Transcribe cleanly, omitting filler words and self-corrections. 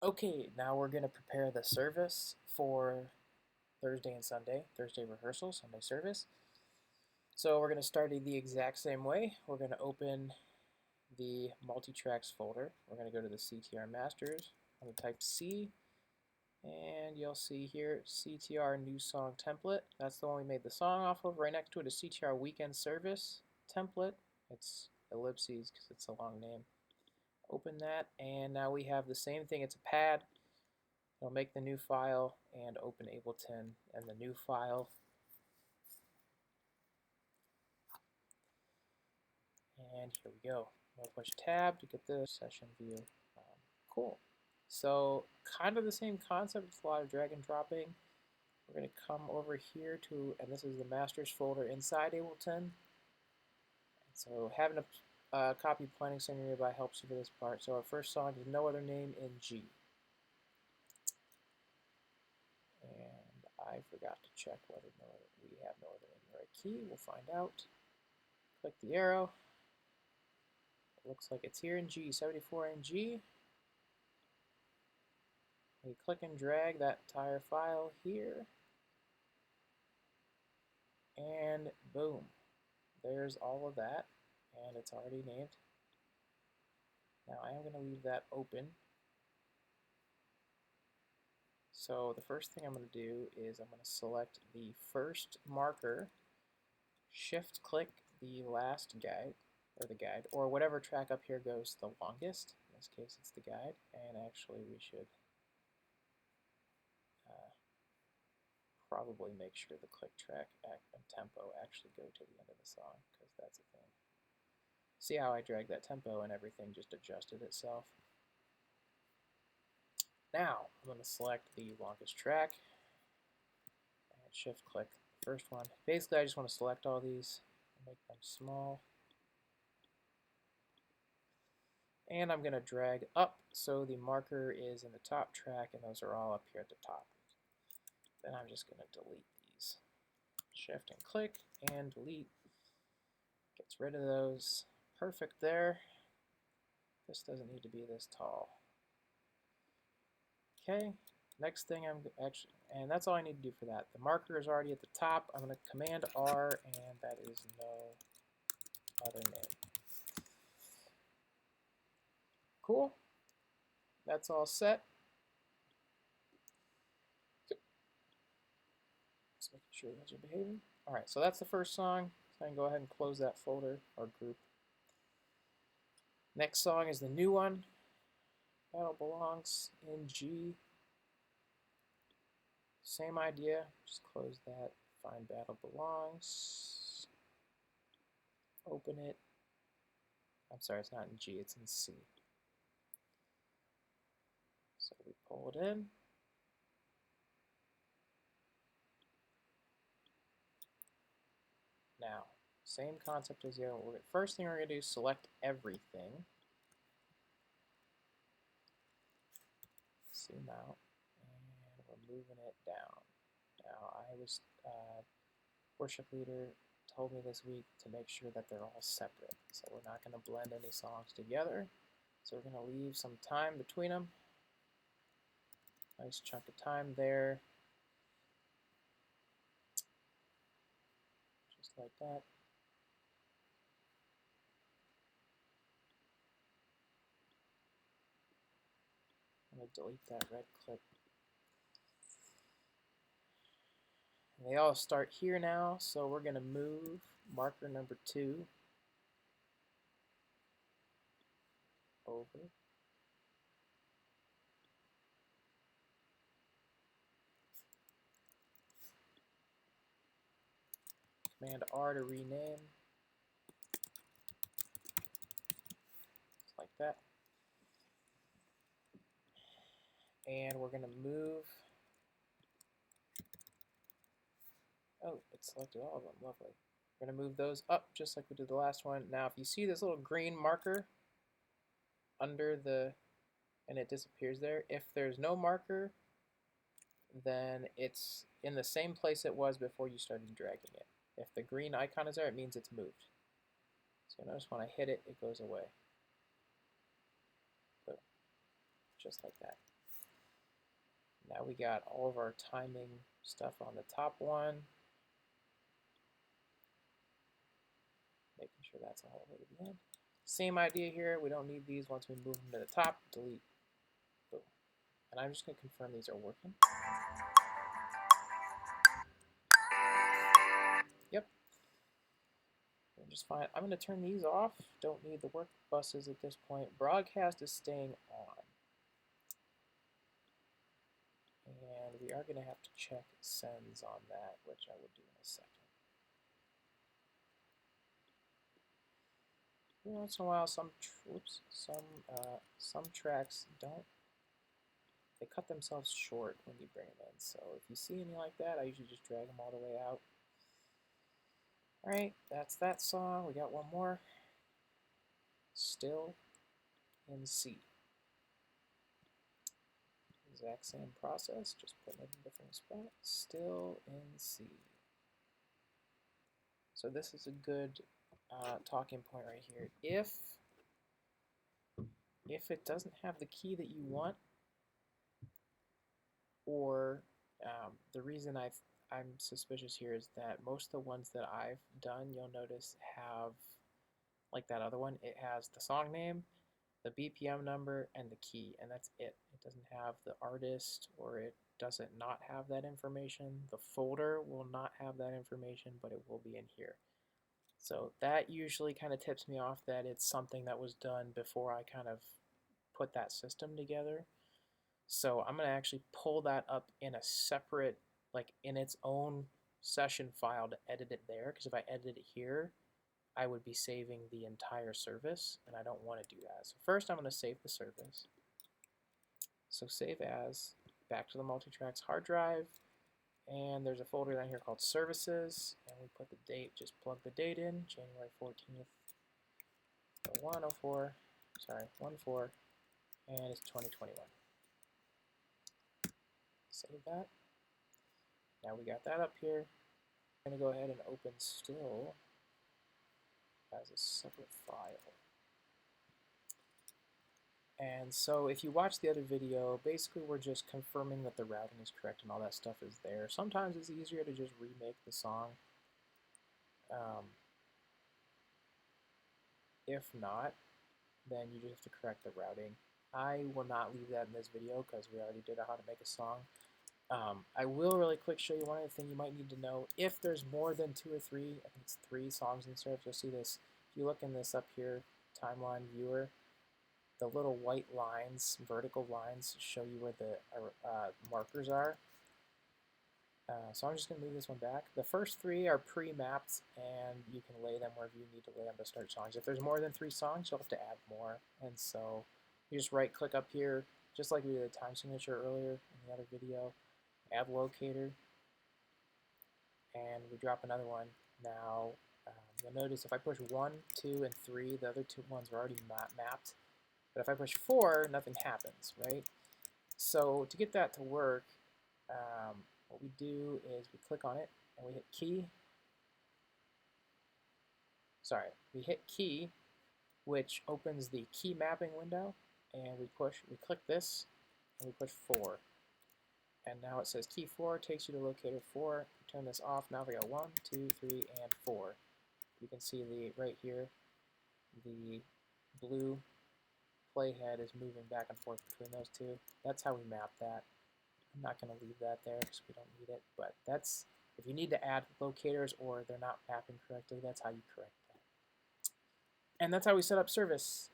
Okay, now we're going to prepare the service for Thursday and Sunday. Thursday rehearsal, Sunday service. So we're going to start it the exact same way. We're going to open the multi-tracks folder. We're going to go to the CTR masters. I'm going to type C, and you'll see here CTR new song template. That's the one we made the song off of. Right next to it is CTR weekend service template. It's ellipses because it's a long name. Open that, and now we have the same thing. It's a pad. It'll make the new file and open Ableton and the new file. And here we go. We'll push tab to get the session view. Cool. So kind of the same concept. It's a lot of drag and dropping. We're going to come over here to, and this is the masters folder inside Ableton. So having a copy planning center nearby helps you for this part. So our first song is No Other Name in G. And I forgot to check whether we have no other in the right key. We'll find out. Click the arrow. It looks like it's here in G, 74 in G. We click and drag that entire file here. And boom. There's all of that. And it's already named. Now I am going to leave that open. So the first thing I'm going to do is I'm going to select the first marker, shift click the last guide, or whatever track up here goes the longest. In this case it's the guide, and actually we should probably make sure the click track and tempo actually go to the end of the song, because that's a thing. See how I dragged that tempo and everything just adjusted itself? Now I'm going to select the longest track and shift click the first one. Basically I just want to select all these and make them small. And I'm going to drag up so the marker is in the top track and those are all up here at the top. Then I'm just going to delete these. Shift and click and delete. Gets rid of those. Perfect there. This doesn't need to be this tall. Okay, next thing and that's all I need to do for that. The marker is already at the top. I'm going to Command R, and that is no other name. Cool. That's all set. Just making sure those are behaving. All right, so that's the first song. So I can go ahead and close that folder or group. Next song is the new one. Battle Belongs in G. Same idea. Just close that. Find Battle Belongs. Open it. I'm sorry, it's not in G, it's in C. So we pull it in. Now, same concept as the other one. First thing we're going to do is select everything. Zoom out, and we're moving it down. Now, worship leader told me this week to make sure that they're all separate. So we're not going to blend any songs together. So we're going to leave some time between them. Nice chunk of time there. Just like that. I'm going to delete that red clip. And they all start here now, so we're going to move marker number 2 over. Command R to rename. Just like that. And we're going to move. Oh, it selected all of them. Lovely. We're going to move those up just like we did the last one. Now, if you see this little green marker under the, and it disappears there, if there's no marker, then it's in the same place it was before you started dragging it. If the green icon is there, it means it's moved. So notice when I hit it, it goes away. Boom. Just like that. Now we got all of our timing stuff on the top one. Making sure that's all the way to the end. Same idea here. We don't need these once we move them to the top. Delete. Boom. And I'm just going to confirm these are working. Yep. Just fine. I'm going to turn these off. Don't need the work buses at this point. Broadcast is staying on. And we are going to have to check sends on that, which I will do in a second. Every once in a while, some tracks don't. They cut themselves short when you bring them in. So if you see any like that, I usually just drag them all the way out. All right, that's that song. We got one more. Still in C. Exact same process, just putting it in a different spot. Still in C. So this is a good talking point right here. If it doesn't have the key that you want, or the reason I'm suspicious here is that most of the ones that I've done, you'll notice have, like that other one, it has the song name, the BPM number, and the key, and that's it. It doesn't have the artist, or it doesn't not have that information. The folder will not have that information, but it will be in here. So that usually kind of tips me off that it's something that was done before I kind of put that system together. So I'm going to actually pull that up in a separate, like in its own session file to edit it there, because if I edit it here, I would be saving the entire service, and I don't want to do that. So first I'm going to save the service. So save as, back to the multitracks hard drive, and there's a folder down here called services, and we put the date, just plug the date in, January 14th, 104, sorry, 14, and it's 2021. Save that. Now we got that up here. I'm going to go ahead and open still as a separate file. And so if you watch the other video, basically we're just confirming that the routing is correct and all that stuff is there. Sometimes it's easier to just remake the song. If not, then you just have to correct the routing. I will not leave that in this video because we already did how to make a song. I will really quick show you one other thing you might need to know. If there's more than 2 or 3, I think it's 3 songs in service, you'll see this. If you look in this up here, timeline viewer, the little white lines, vertical lines, show you where the markers are. So I'm just going to move this one back. The first 3 are pre-mapped, and you can lay them wherever you need to lay them to start songs. If there's more than 3 songs, you'll have to add more. And so you just right-click up here, just like we did the time signature earlier in the other video, add locator, and we drop another one. Now, you'll notice if I push 1, 2, and 3, the other 2 ones are already mapped. But if I push 4, nothing happens, right? So to get that to work, what we do is we click on it and we hit key. Sorry, we hit key, which opens the key mapping window, and we click this, and we push 4. And now it says key 4 takes you to locator 4. Turn this off. Now we got 1, 2, 3, and 4. You can see right here, the blue playhead is moving back and forth between those two. That's how we map that. I'm not going to leave that there because we don't need it, but that's, if you need to add locators or they're not mapping correctly, that's how you correct that. And that's how we set up service.